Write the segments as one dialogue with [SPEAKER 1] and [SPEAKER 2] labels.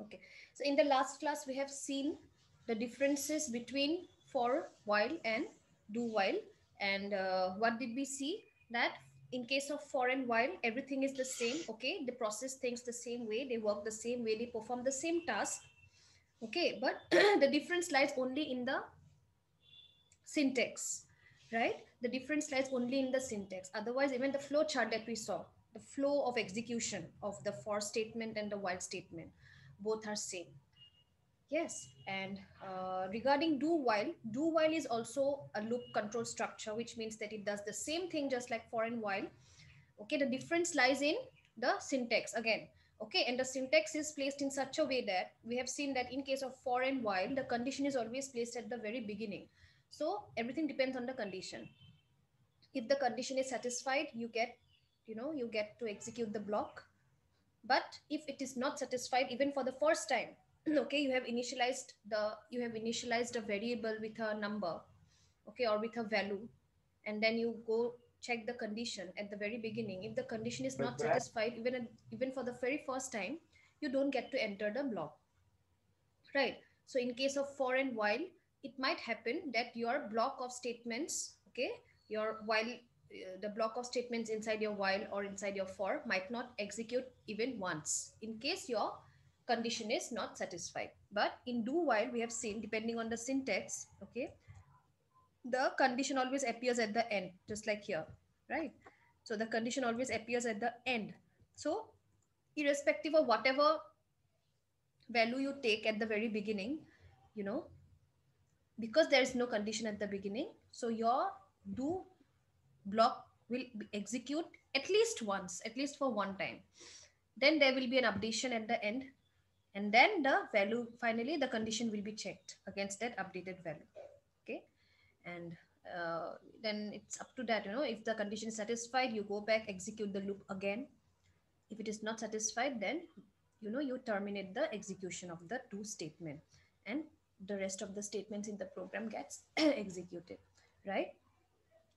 [SPEAKER 1] Okay, so in the last class, we have seen the differences between for while and do while. And what did we see? That in case of for and while, everything is the same. Okay, they process things the same way, they work the same way, they perform the same task. Okay, but the difference lies only in the syntax, right? The difference lies only in the syntax. Otherwise, even the flow chart that we saw, the flow of execution of the for statement and the while statement, both are same. Yes, and regarding do while is also a loop control structure, which means that it does the same thing just like for and while. Okay, the difference lies in the syntax again. Okay, and the syntax is placed in such a way that we have seen that in case of for and while, the condition is always placed at the very beginning. So everything depends on the condition. If the condition is satisfied, you get, you get to execute the block. But if it is not satisfied even for the first time, okay, you have initialized a variable with a number, okay, or with a value, and then you go check the condition at the very beginning. If the condition is not satisfied even for the very first time, you don't get to enter the block, right? So in case of for and while, it might happen that your block of statements, okay, your while, the block of statements inside your while or inside your for might not execute even once in case your condition is not satisfied. But in do while, we have seen, depending on the syntax, okay, the condition always appears at the end, just like here, right? So the condition always appears at the end. So irrespective of whatever value you take at the very beginning, you know, because there is no condition at the beginning, so your do block will execute at least once, at least for one time. Then there will be an updation at the end, and then the value, finally the condition will be checked against that updated value. Okay, and then it's up to that, if the condition is satisfied, you go back, execute the loop again. If it is not satisfied, then you terminate the execution of the do statement, and the rest of the statements in the program gets executed, right?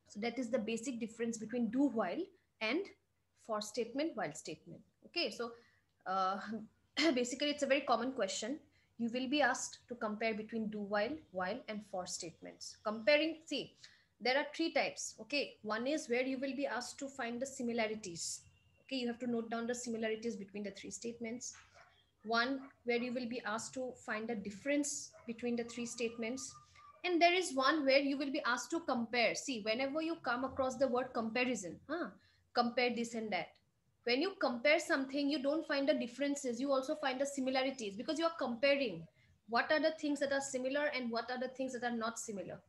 [SPEAKER 1] So that is the basic difference between do while and for statement, while statement. Okay, so uh, basically it's a very common question. You will be asked to compare between do while and for statements. Comparing, see, there are three types. Okay, one is where you will be asked to find the similarities. Okay, you have to note down the similarities between the three statements. One where you will be asked to find the difference between the three statements, and there is one where you will be asked to compare. See, whenever you come across the word comparison, compare this and that, when you compare something, you don't find the differences, you also find the similarities, because you are comparing what are the things that are similar and what are the things that are not similar.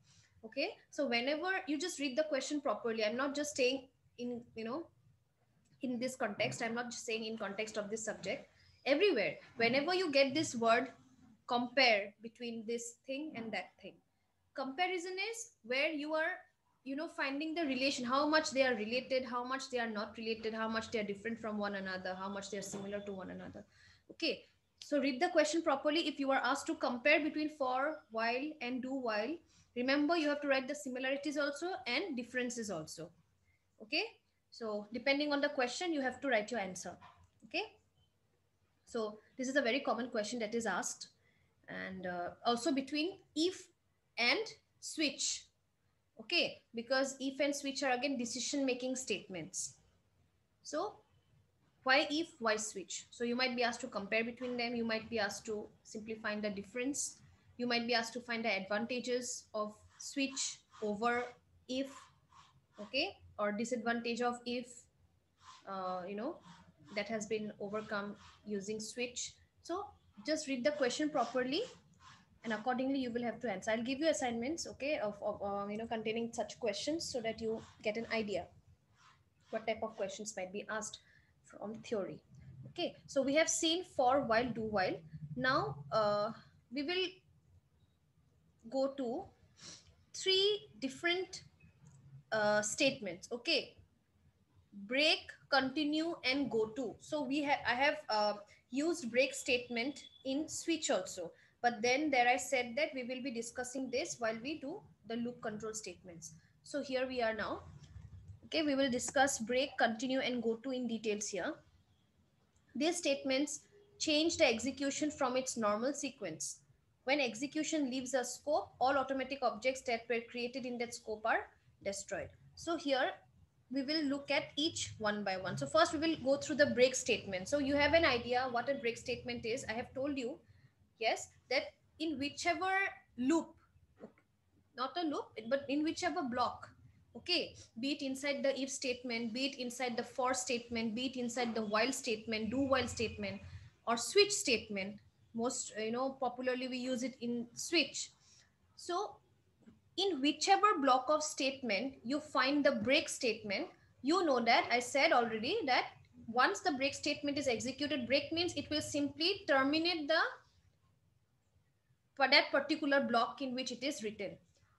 [SPEAKER 1] Okay, so whenever you just read the question properly, I'm not just saying in, in this context, I'm not just saying in context of this subject, everywhere whenever you get this word compare between this thing and that thing, comparison is where you are, finding the relation, how much they are related, how much they are not related, how much they are different from one another, how much they are similar to one another. Okay, so read the question properly. If you are asked to compare between for while and do while, remember you have to write the similarities also and differences also. Okay, so depending on the question, you have to write your answer. Okay, so this is a very common question that is asked. And also between if and switch. Okay, because if and switch are again decision making statements. So why if, why switch? So you might be asked to compare between them, you might be asked to simply find the difference, you might be asked to find the advantages of switch over if, okay, or disadvantage of if, that has been overcome using switch. So just read the question properly, and accordingly you will have to answer. I'll give you assignments, okay, of containing such questions, so that you get an idea what type of questions might be asked from theory. Okay, so we have seen for while, do while. Now we will go to three different statements. Okay, break, continue, and go to. So I have used break statement in switch also, but then there I said that we will be discussing this while we do the loop control statements. So here we are now. Okay, we will discuss break, continue, and go to in details here. These statements change the execution from its normal sequence. When execution leaves a scope, all automatic objects that were created in that scope are destroyed. So here we will look at each one by one. So first we will go through the break statement. So you have an idea what a break statement is. I have told you, yes, that in whichever loop, not a loop, but in whichever block, okay, be it inside the if statement, be it inside the for statement, be it inside the while statement, do while statement, or switch statement. Most popularly we use it in switch. So in whichever block of statement you find the break statement, you know that I said already that once the break statement is executed, break means it will simply terminate the for that particular block in which it is written.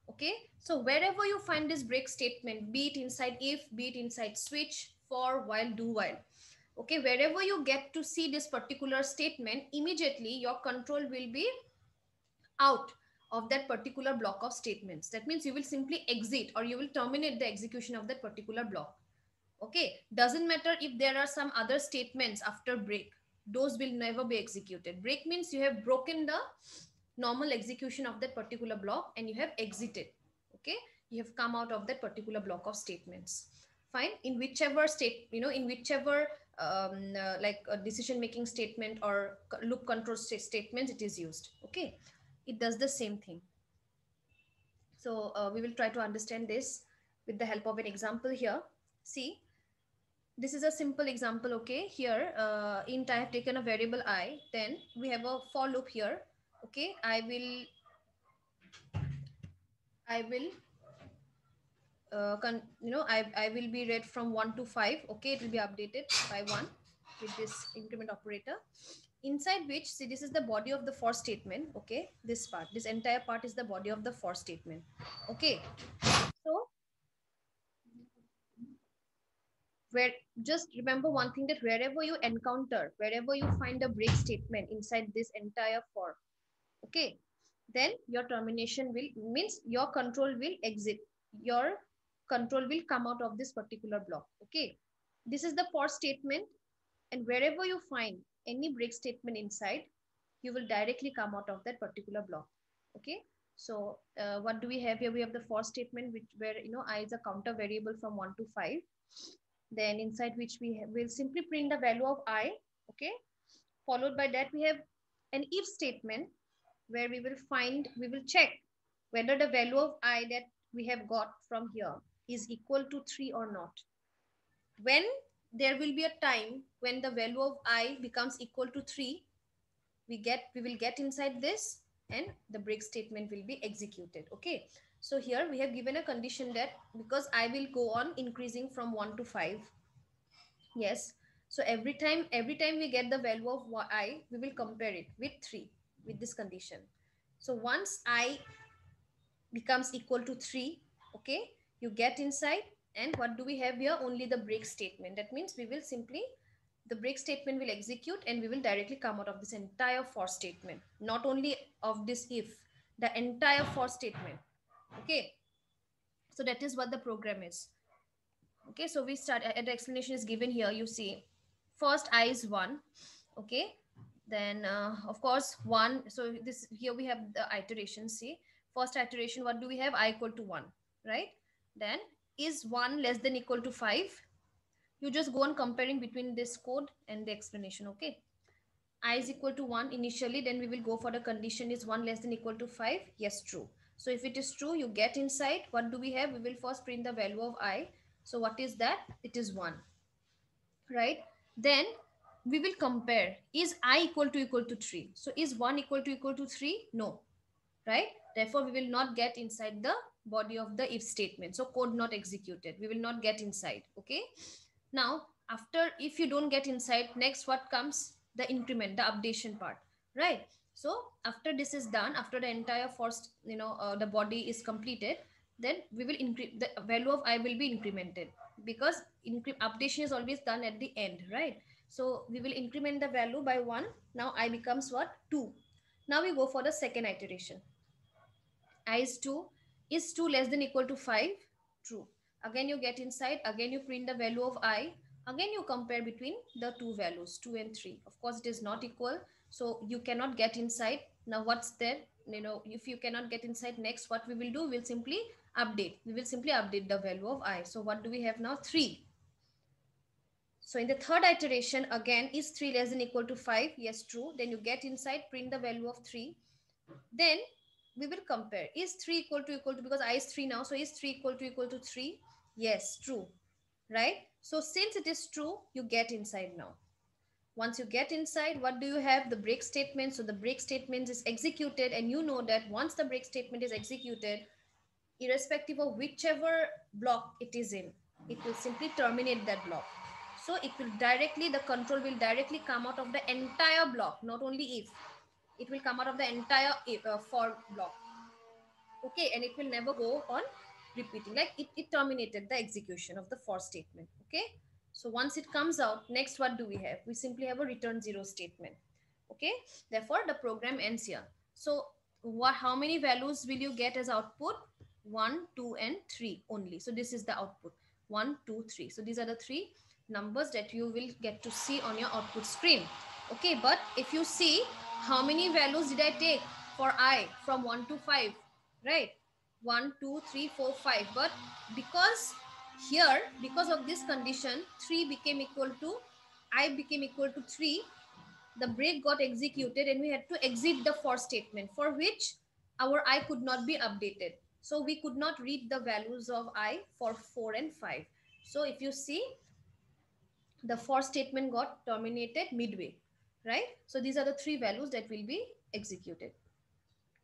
[SPEAKER 1] Okay, so wherever you find this break statement, be it inside if, be it inside switch, for, while, do while, okay, wherever you get to see this particular statement, immediately your control will be out of that particular block of statements. That means you will simply exit or you will terminate the execution of that particular block. Okay, doesn't matter if there are some other statements after break, those will never be executed. Break means you have broken the normal execution of that particular block and you have exited. Okay, you have come out of that particular block of statements. Fine, in whichever state, in whichever like a decision making statement or loop control statements it is used. Okay, it does the same thing. So we will try to understand this with the help of an example here. See, this is a simple example. Okay, here int I have taken a variable I, then we have a for loop here. Okay, I will I will be read from 1 to 5. Okay, it will be updated by 1 with this increment operator, inside which, see, this is the body of the for statement. Okay, this part, this entire part is the body of the for statement. Okay, so where, just remember one thing, that wherever you encounter, wherever you find a break statement inside this entire for, okay, then your termination will, means your control will exit, your control will come out of this particular block. Okay, this is the for statement, and wherever you find any break statement inside, you will directly come out of that particular block. Okay, so what do we have here? We have the for statement, which where I is a counter variable from 1 to 5, then inside which will simply print the value of I. Okay, followed by that we have an if statement, where we will check whether the value of I that we have got from here is equal to 3 or not. When there will be a time when the value of I becomes equal to 3, we will get inside this and the break statement will be executed. Okay, so here we have given a condition that because I will go on increasing from 1 to 5. Yes, so every time we get the value of I, we will compare it with 3 with this condition. So once I becomes equal to 3, okay, you get inside, and what do we have here? Only the break statement. That means we will simply, the break statement will execute and we will directly come out of this entire for statement, not only of this if, the entire for statement. Okay, so that is what the program is. Okay, so we start, the explanation is given here. You see, first I is 1. Okay, then of course 1. So this, here we have the iteration. See, first iteration, what do we have? I equal to 1, right? Then is 1 less than equal to 5? You just go on comparing between this code and the explanation. Okay, I is equal to 1 initially, then we will go for the condition is 1 less than equal to 5. Yes, true. So if it is true, you get inside. What do we have? We will first print the value of I. So what is that? It is 1, right? Then we will compare, is I equal to 3? So is 1 equal to 3? No, right? Therefore we will not get inside the body of the if statement. So code not executed, we will not get inside. Okay, now after, if you don't get inside, next what comes? The increment, the updation part, right? So after this is done, after the entire first the body is completed, then we will increase, the value of I will be incremented, because updation is always done at the end, right? So we will increment the value by 1. Now I becomes what? 2. Now we go for the second iteration. I is 2. Is 2 less than equal to 5? True. Again you get inside, again you print the value of I. Again, you compare between the two values, 2 and 3. Of course, it is not equal. So you cannot get inside. Now, what's there? If you cannot get inside, next, what we will do, we'll simply update. We will simply update the value of I. So what do we have now? 3. So in the third iteration, again, is 3 less than equal to 5? Yes, true. Then you get inside, print the value of 3. Then we will compare. Is 3 equal to, because I is 3 now. So is 3 equal to 3? Yes, true. Right? So since it is true, you get inside now. Once you get inside, what do you have? The break statement. So the break statement is executed, and you know that once the break statement is executed, irrespective of whichever block it is in, it will simply terminate that block. So it will directly, the control will directly come out of the entire block, not only if. It will come out of the entire for block. Okay, and it will never go on repeating. Like it terminated the execution of the for statement. Okay, so once it comes out, next what do we have? We simply have a return 0 statement. Okay, therefore the program ends here. So how many values will you get as output? 1, 2 and 3 only. So this is the output, 1, 2, 3. So these are the three numbers that you will get to see on your output screen. Okay, but if you see, how many values did I take for I from 1 to 5? Right, 1, 2, 3, 4, 5. But because here, because of this condition, 3 became equal to, I became equal to 3, the break got executed and we had to exit the for statement, for which our I could not be updated. So we could not read the values of I for 4 and 5. So if you see, the for statement got terminated midway, right? So these are the three values that will be executed.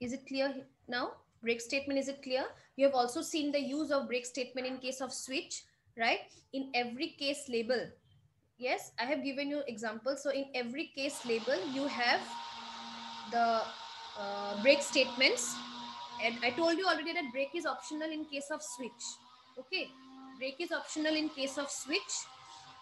[SPEAKER 1] Is it clear now? Break statement, is it clear? You have also seen the use of break statement in case of switch, right? In every case label, yes, I have given you examples. So in every case label, you have the break statements. And I told you already that break is optional in case of switch. Okay, break is optional in case of switch.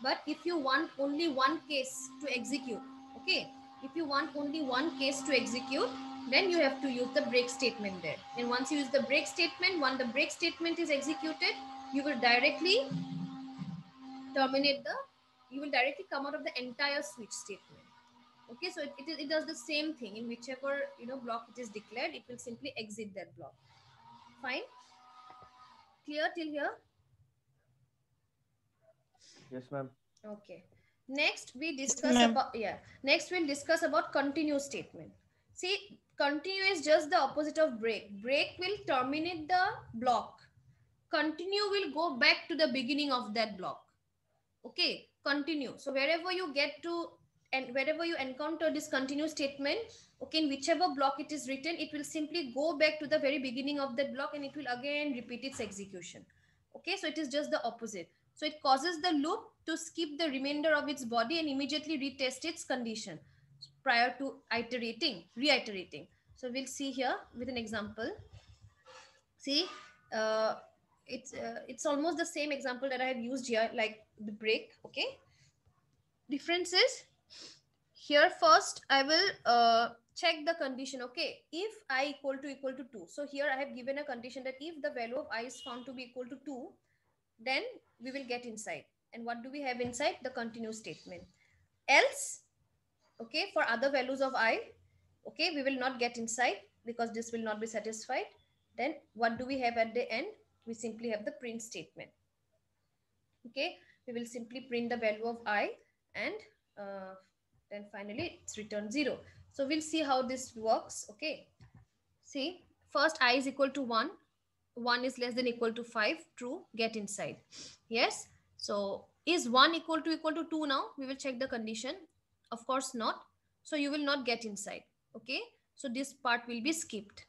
[SPEAKER 1] But if you want only one case to execute, okay, if you want only one case to execute, then you have to use the break statement there. And once you use the break statement, when the break statement is executed, you will directly terminate the, you will directly come out of the entire switch statement. Okay, so it does the same thing in whichever block it is declared. It will simply exit that block. Fine, clear till here?
[SPEAKER 2] Yes, ma'am.
[SPEAKER 1] Okay, next we
[SPEAKER 3] Yes,
[SPEAKER 1] discuss
[SPEAKER 3] ma'am.
[SPEAKER 1] about, yeah, next we'll discuss about continue statement. See, continue is just the opposite of break. Break will terminate the block, continue will go back to the beginning of that block. Okay, continue. So wherever you get to, and wherever you encounter this continue statement, okay, in whichever block it is written, it will simply go back to the very beginning of that block and it will again repeat its execution. Okay, so it is just the opposite. So it causes the loop to skip the remainder of its body and immediately retest its condition prior to reiterating. So we'll see here with an example. See, uh, it's almost the same example that I have used here, like the break. Okay, difference is, here first I will check the condition. Okay, if I equal to 2, so here I have given a condition that if the value of I is found to be equal to 2, then we will get inside. And what do we have inside? The continue statement. Else, okay, for other values of I, okay, we will not get inside because this will not be satisfied. Then what do we have at the end? We simply have the print statement. Okay, we will simply print the value of I, and uh, then finally it's return 0. So we'll see how this works. Okay, see, first I is equal to 1, 1 is less than equal to 5, true, get inside. Yes, so is 1 equal to 2? Now we will check the condition. Of course not, so you will not get inside. Okay, so this part will be skipped.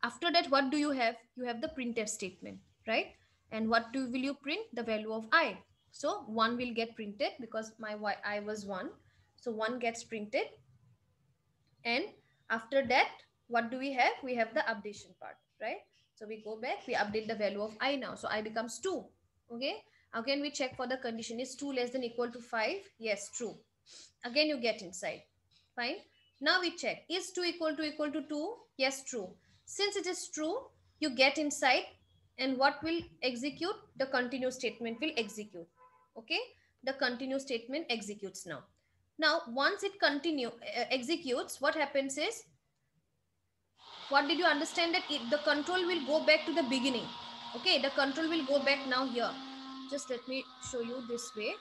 [SPEAKER 1] After that, what do you have? You have the printf statement, right? And what will you print? The value of I. So 1 will get printed because my I was 1. So 1 gets printed. And after that, what do we have? We have the updation part, right? So we go back, we update the value of I now. So I becomes 2. Okay. Again, we check for the condition. Is 2 less than equal to 5? Yes, true. Again, you get inside. Fine. Now we check. Is 2 equal to 2? Yes, true. Since it is true, you get inside, and what will execute? The continue statement will execute. Okay. the continue statement executes now. Now, once it executes, what happens is, what did you understand, that the control will go back to the beginning. Okay, the control will go back now here. Just let me show you this way.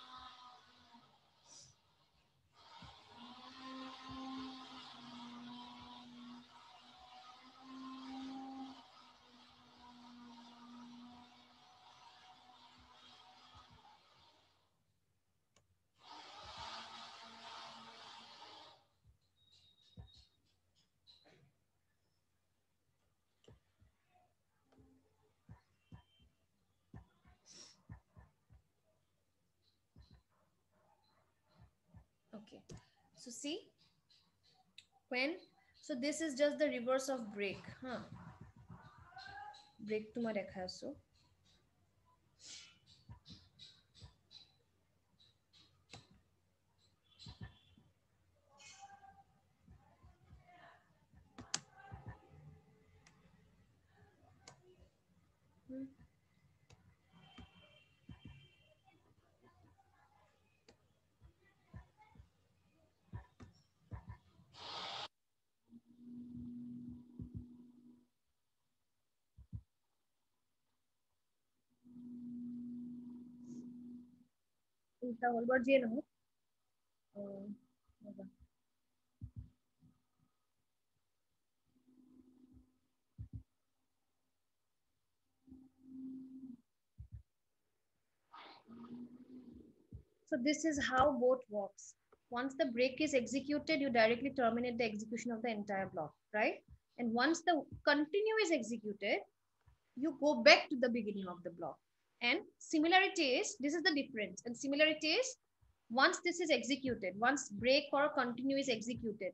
[SPEAKER 1] Okay, so see, when, so this is just the reverse of break, huh? Break to my dekha so. Hmm. Uta holbar je no. So this is how both works. Once the break is executed, you directly terminate the execution of the entire block, right? And once the continue is executed, you go back to the beginning of the block. And similarity is, this is the difference. And similarity is, once this is executed, once break or continue is executed,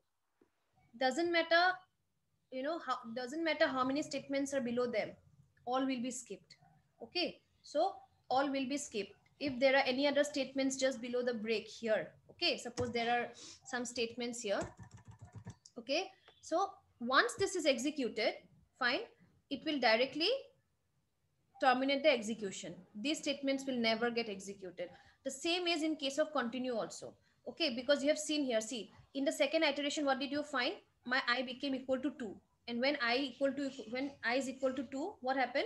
[SPEAKER 1] doesn't matter, doesn't matter how many statements are below them, all will be skipped. Okay, so all will be skipped. If there are any other statements just below the break here, okay, suppose there are some statements here, okay, so once this is executed, fine, it will directly terminate the execution. These statements will never get executed. The same is in case of continue also. Okay, because you have seen here, see, in the second iteration, what did you find? My I became equal to 2. And when when I is equal to 2, what happened?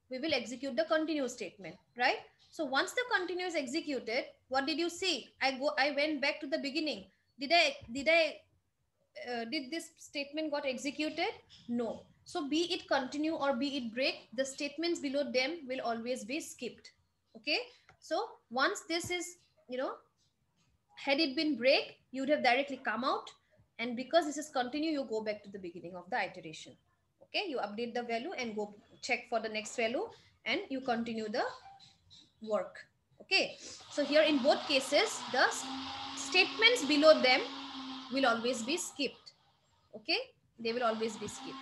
[SPEAKER 1] We will execute the continue statement, right? So once the continue is executed, what did you see? I went back to the beginning. Did this statement got executed? No. So be it continue or be it break, the statements below them will always be skipped. Okay, so once this is, had it been break, you would have directly come out, and because this is continue, you go back to the beginning of the iteration. Okay, you update the value and go check for the next value, and you continue the work. Okay, so here in both cases, the statements below them will always be skipped. Okay, they will always be skipped.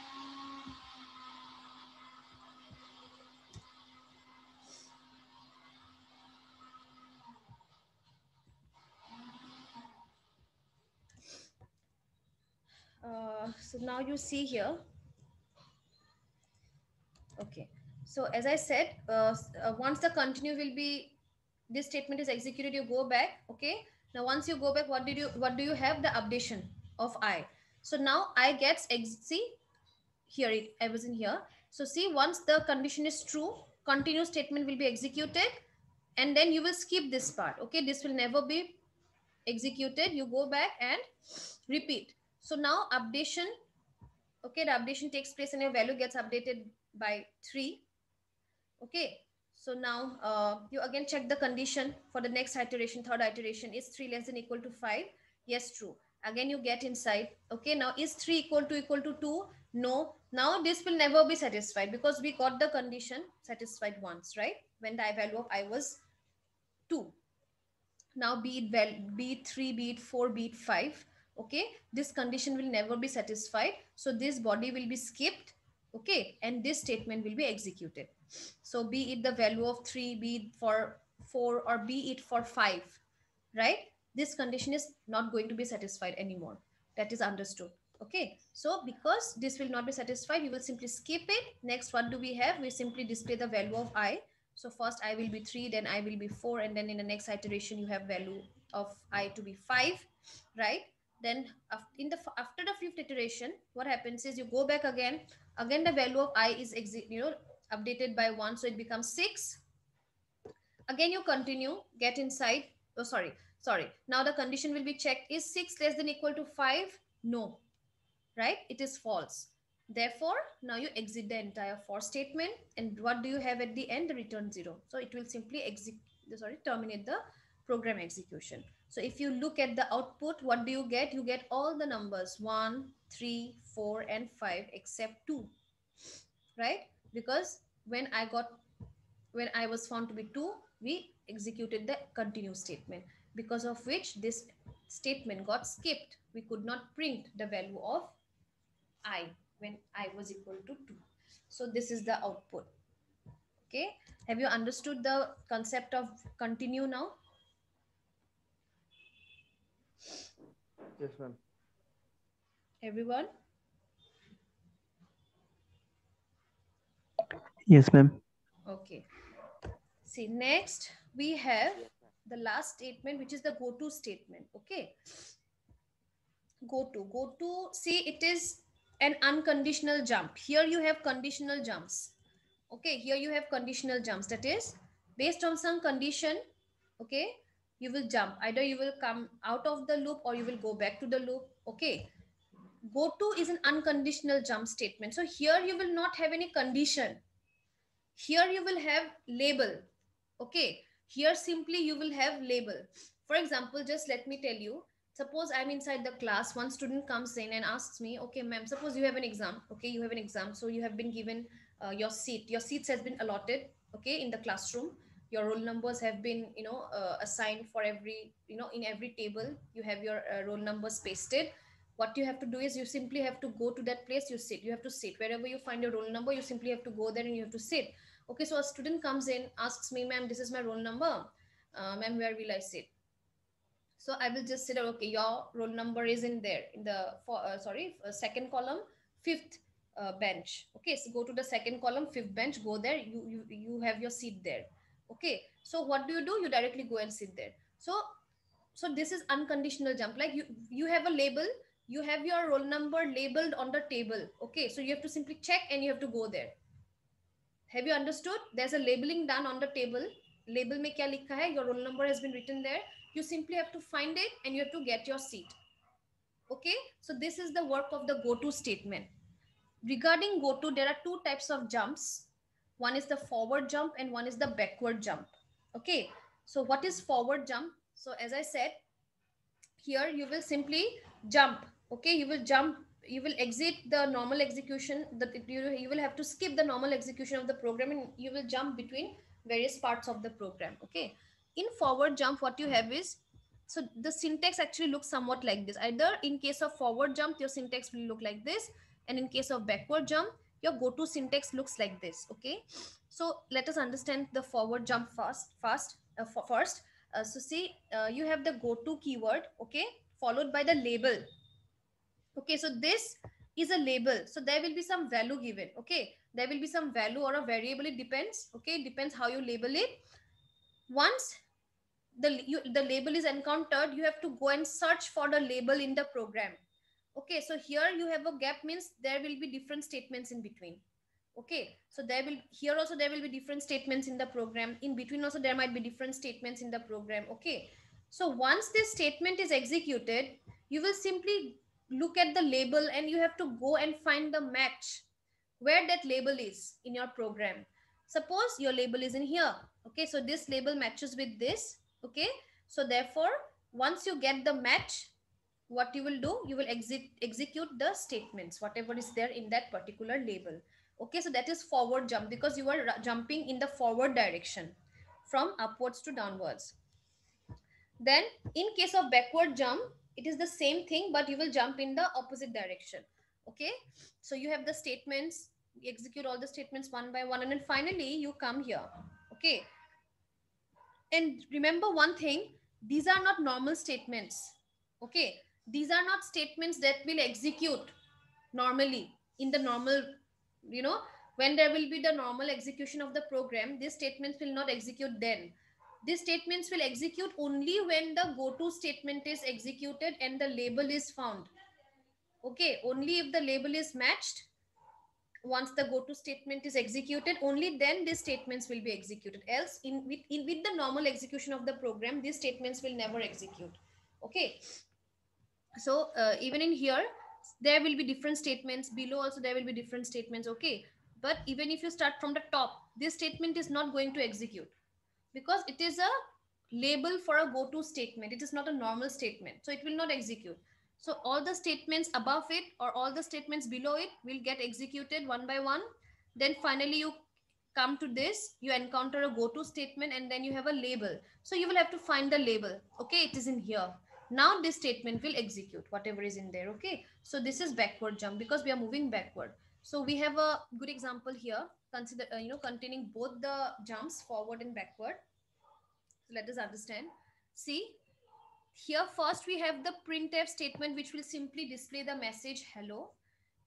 [SPEAKER 1] So now you see here. Okay, so as I said, once the continue will be, this statement is executed, you go back. Okay, now once you go back, what do you have? The updation of I. So now I gets see here, I was in here. So see, once the condition is true, continue statement will be executed, and then you will skip this part. Okay, this will never be executed. You go back and repeat. So now updation, okay, the updation takes place and your value gets updated by 3. Okay, so now you again check the condition for the next iteration, third iteration. Is 3 less than equal to 5? Yes, true. Again you get inside. Okay, now is 3 equal to 2? No. Now this will never be satisfied because we got the condition satisfied once, right? When the value of I was 2. Now be it 3, be it 4, be it 5, okay, this condition will never be satisfied, so this body will be skipped. Okay, and this statement will be executed. So be it the value of 3, be it for 4, or be it for 5, right? This condition is not going to be satisfied anymore. That is understood. Okay, so because this will not be satisfied, you will simply skip it. Next, what do we have? We simply display the value of I. So first I will be 3, then I will be 4, and then in the next iteration you have value of I to be 5, right? Then after the fifth iteration, what happens is you go back again. Again the value of I is updated by 1, so it becomes 6. Again you continue, get inside. Oh, sorry. Now the condition will be checked. Is 6 less than equal to 5? No, right? It is false. Therefore, now you exit the entire for statement, and what do you have at the end? The return 0. So it will simply terminate the program execution. So if you look at the output, what do you get? You get all the numbers 1, 3, 4, and 5 except 2, right? Because when I was found to be 2, we executed the continue statement, because of which this statement got skipped. We could not print the value of I when I was equal to 2. So this is the output. Okay. Have you understood the concept of continue now?
[SPEAKER 2] Yes, ma'am.
[SPEAKER 1] Everyone?
[SPEAKER 3] Yes, ma'am.
[SPEAKER 1] Okay. See, next we have the last statement, which is the go to statement. Okay. Go to, see, it is an unconditional jump. Here you have conditional jumps. Okay, here you have conditional jumps. That is, based on some condition, okay, you will jump. Either you will come out of the loop or you will go back to the loop. Okay. Go to is an unconditional jump statement. So here you will not have any condition. Here you will have label. Okay. Here simply you will have label. For example, just let me tell you, suppose I'm inside the class, one student comes in and asks me, okay, ma'am, suppose you have an exam. Okay, you have an exam. So you have been given your seat. Your seats has been allotted, okay, in the classroom. Your roll numbers have been, assigned for every, in every table. You have your roll numbers pasted. What you have to do is you simply have to go to that place, you sit. You have to sit. Wherever you find your roll number, you simply have to go there and you have to sit. Okay, so a student comes in, asks me, ma'am, this is my roll number. Ma'am, where will I sit? So I will just say that, okay, your roll number is in there, in the second column, fifth bench. Okay, so go to the second column, fifth bench, go there. You have your seat there. Okay, so what do? You directly go and sit there. So this is unconditional jump. Like you have a label, you have your roll number labeled on the table. Okay, so you have to simply check and you have to go there. Have you understood? There's a labeling done on the table. Label mein kya likha hai? Your roll number has been written there. You simply have to find it and you have to get your seat. Okay, so this is the work of the go to statement. Regarding go to, there are two types of jumps. One is the forward jump and one is the backward jump. Okay, so what is forward jump? So as I said, here you will simply jump. Okay, you will jump, you will exit the normal execution, that you will have to skip the normal execution of the program and you will jump between various parts of the program. Okay, in forward jump, what you have is, so the syntax actually looks somewhat like this. Either in case of forward jump, your syntax will look like this, and in case of backward jump, your go to syntax looks like this. Okay, so let us understand the forward jump first. So see, you have the go to keyword, okay, followed by the label. Okay, so this is a label, so there will be some value given. Okay, there will be some value or a variable, it depends. Okay, it depends how you label it. Once the label is encountered, you have to go and search for the label in the program. Okay, so here you have a gap, means there will be different statements in between. Okay, so here also there will be different statements in the program. In between also there might be different statements in the program. Okay, so once this statement is executed, you will simply look at the label and you have to go and find the match where that label is in your program. Suppose your label is in here. Okay, so this label matches with this. Okay, so therefore once you get the match, what you will do, you will execute the statements, whatever is there in that particular label. Okay, so that is forward jump, because you are jumping in the forward direction from upwards to downwards. Then in case of backward jump, it is the same thing, but you will jump in the opposite direction. Okay, so you have the statements, you execute all the statements one by one, and then finally you come here. Okay, and remember one thing, these are not normal statements. Okay, these are not statements that will execute normally in the normal, you know, When there will be the normal execution of the program, these statements will not execute then. These statements will execute only when the go-to statement is executed and the label is found. Okay, only if the label is matched, once the go-to statement is executed, only then these statements will be executed. Else, with the normal execution of the program, these statements will never execute. Okay, so even in here, there will be different statements. Below also there will be different statements. Okay, but even if you start from the top, this statement is not going to execute because it is a label for a go-to statement. It is not a normal statement, so it will not execute. So all the statements above it or all the statements below it will get executed one by one. Then finally you come to this, you encounter a go-to statement, and then you have a label. So you will have to find the label. Okay, it is in here. Now this statement will execute whatever is in there. Okay, so this is backward jump because we are moving backward. So we have a good example here, consider containing both the jumps forward and backward. So let us understand. See, here first we have the printf statement, which will simply display the message hello.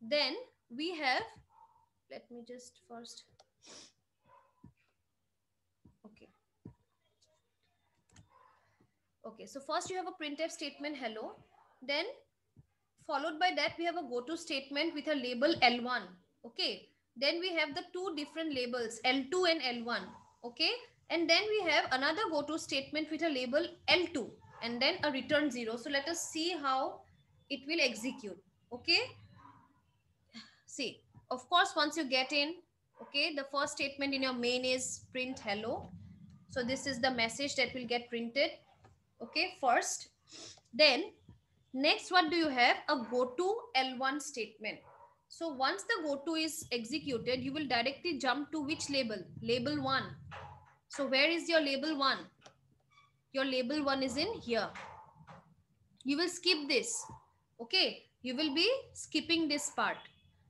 [SPEAKER 1] Then we have, let me just first, okay. Okay, so first you have a printf statement hello. Then followed by that we have a go-to statement with a label L1. Okay, then we have the two different labels L2 and L1. Okay, and then we have another go-to statement with a label L2 and then a return 0. So let us see how it will execute. Okay, see, of course, once you get in, okay, the first statement in your main is print hello. So this is the message that will get printed. Okay, first. Then next, what do you have? A go-to L1 statement. So once the go-to is executed, you will directly jump to which label? Label 1. So where is your label 1? Your label 1 is in here. You will skip this. Okay, you will be skipping this part.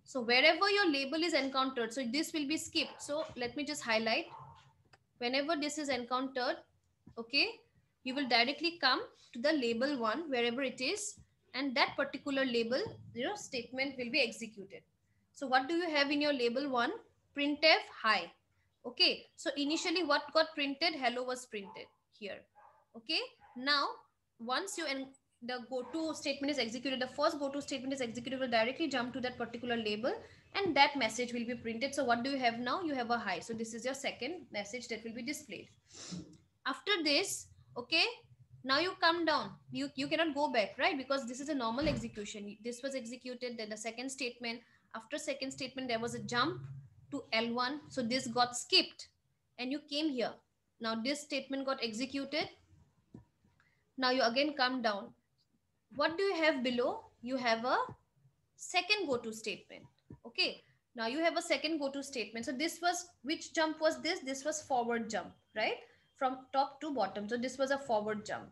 [SPEAKER 1] So wherever your label is encountered, so this will be skipped. So let me just highlight. Whenever this is encountered, okay, you will directly come to the label 1 wherever it is, and that particular label statement will be executed. So what do you have in your label 1? Printf hi. Okay, so initially what got printed? Hello was printed here. Okay, now once you the go-to statement is executed, the first go-to statement is executed, will directly jump to that particular label and that message will be printed. So what do you have now? You have a hi. So this is your second message that will be displayed. After this, okay, now you come down. You cannot go back, right? Because this is a normal execution. This was executed, then the second statement. After second statement, there was a jump to L1. So this got skipped and you came here. Now this statement got executed. Now you again come down. What do you have below? You have a second go-to statement. Okay, now you have a second go-to statement. So this was, which jump was this? This was forward jump, right? From top to bottom. So this was a forward jump.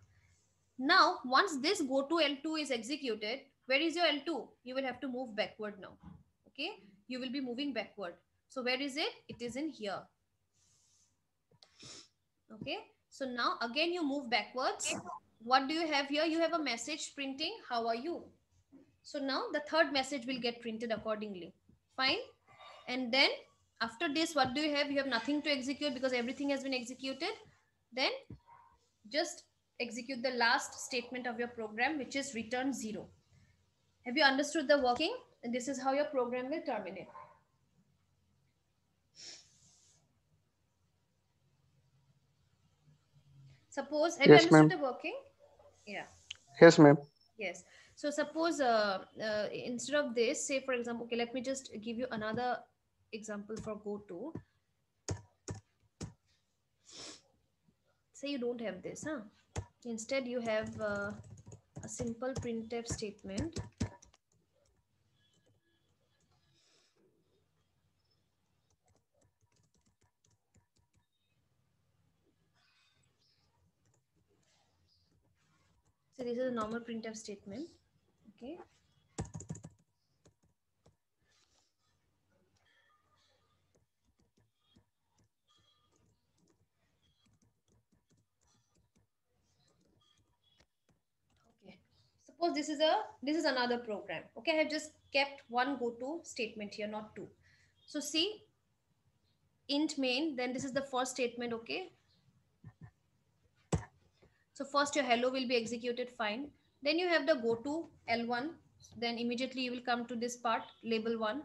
[SPEAKER 1] Now once this go to L2 is executed, where is your L2? You will have to move backward now. Okay, you will be moving backward. So where is it? It is in here. Okay, so now again you move backwards. What do you have here? You have a message printing, how are you? So now the third message will get printed accordingly. Fine. And then after this, what do you have? You have nothing to execute because everything has been executed. Then just execute the last statement of your program, which is return 0. Have you understood the working? And this is how your program will terminate. Suppose, have you
[SPEAKER 2] Yes,
[SPEAKER 1] understood
[SPEAKER 2] ma'am.
[SPEAKER 1] the working? Yeah.
[SPEAKER 2] Yes, ma'am.
[SPEAKER 1] Yes. So suppose instead of this, say for example, okay, let me just give you another example for go to. Say you don't have this, huh? Instead you have a simple printf statement. So this is a normal printf statement. Okay. Okay. Suppose this is another program. Okay, I have just kept one go to statement here, not two. So see, int main, then this is the first statement. Okay, so first your hello will be executed, fine. Then you have the go to L1. Then immediately you will come to this part, label 1.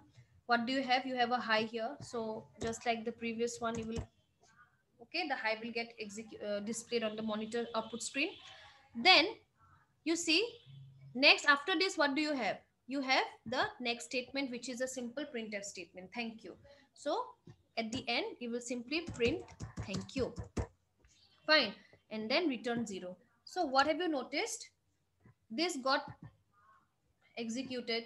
[SPEAKER 1] What do you have? You have a high here. So just like the previous one, you will, okay, the high will get displayed on the monitor output screen. Then you see, next after this, what do you have? You have the next statement, which is a simple printf statement, thank you. So at the end, you will simply print thank you, fine, and then return 0. So what have you noticed? This got executed,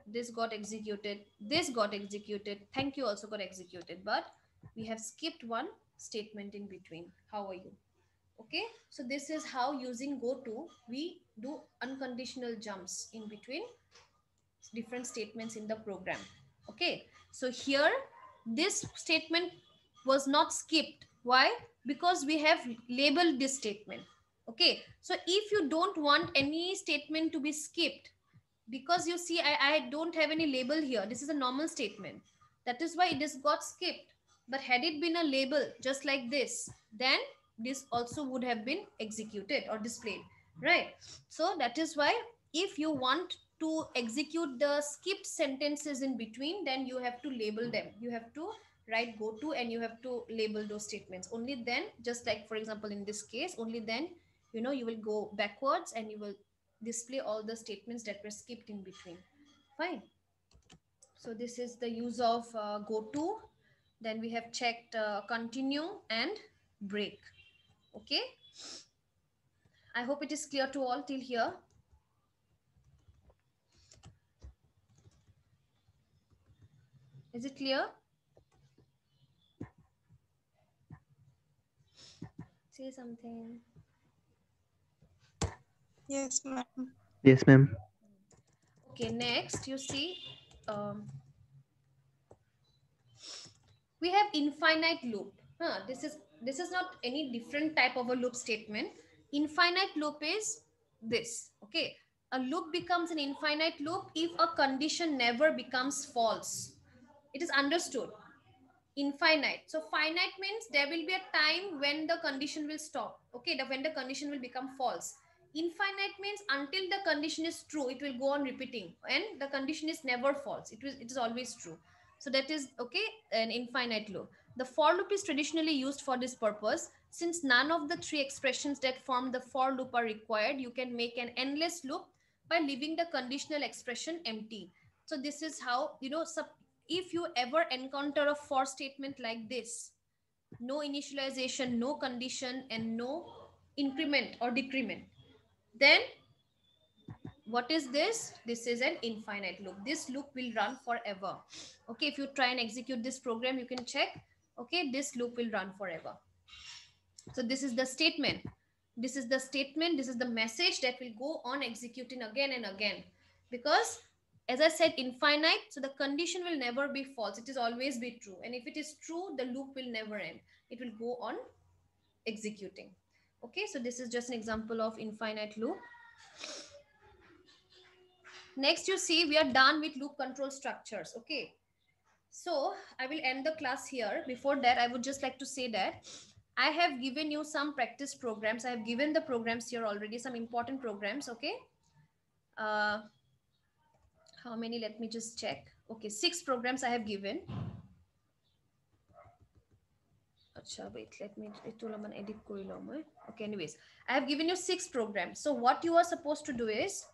[SPEAKER 1] this got executed, this got executed, thank you also got executed, but we have skipped one statement in between. How are you? Okay, so this is how, using goto, we do unconditional jumps in between different statements in the program. Okay, so here this statement was not skipped. Why? Because we have labeled this statement. Okay, so if you don't want any statement to be skipped, because you see I don't have any label here, this is a normal statement, that is why it is got skipped. But had it been a label just like this, then this also would have been executed or displayed, right? So that is why, if you want to execute the skipped sentences in between, then you have to label them. You have to write go to and you have to label those statements. Only then, just like for example in this case, only then, you know, you will go backwards and you will display all the statements that were skipped in between, fine. So this is the use of go to. Then we have checked continue and break. Okay, I hope it is clear to all till here. Is it clear? Say something.
[SPEAKER 3] Yes, ma'am.
[SPEAKER 2] Yes, ma'am.
[SPEAKER 1] Okay, next you see, we have infinite loop. This is not any different type of a loop statement. Infinite loop is this. Okay, a loop becomes an infinite loop if a condition never becomes false. It is understood. Infinite, so finite means there will be a time when the condition will stop. Okay, when the condition will become false. Infinite means until the condition is true, it will go on repeating, and the condition is never false. It is always true. So that is, okay, an infinite loop. The for loop is traditionally used for this purpose. Since none of the three expressions that form the for loop are required, you can make an endless loop by leaving the conditional expression empty. So this is how, you know, if you ever encounter a for statement like this, no initialization, no condition, and no increment or decrement, then what is this? This is an infinite loop. This loop will run forever. Okay, if you try and execute this program, you can check. Okay, this loop will run forever. So this is the statement. This is the statement. This is the message that will go on executing again and again. Because as I said, infinite, so the condition will never be false. It is always be true. And if it is true, the loop will never end. It will go on executing. Okay, so this is just an example of infinite loop. Next, you see, we are done with loop control structures. Okay, so I will end the class here. Before that, I would just like to say that I have given you some practice programs. I have given the programs here already, some important programs. Okay, how many? Let me just check. Okay, 6 programs I have given. Acha, wait, let me edit. Okay, anyways, I have given you 6 programs. So what you are supposed to do is,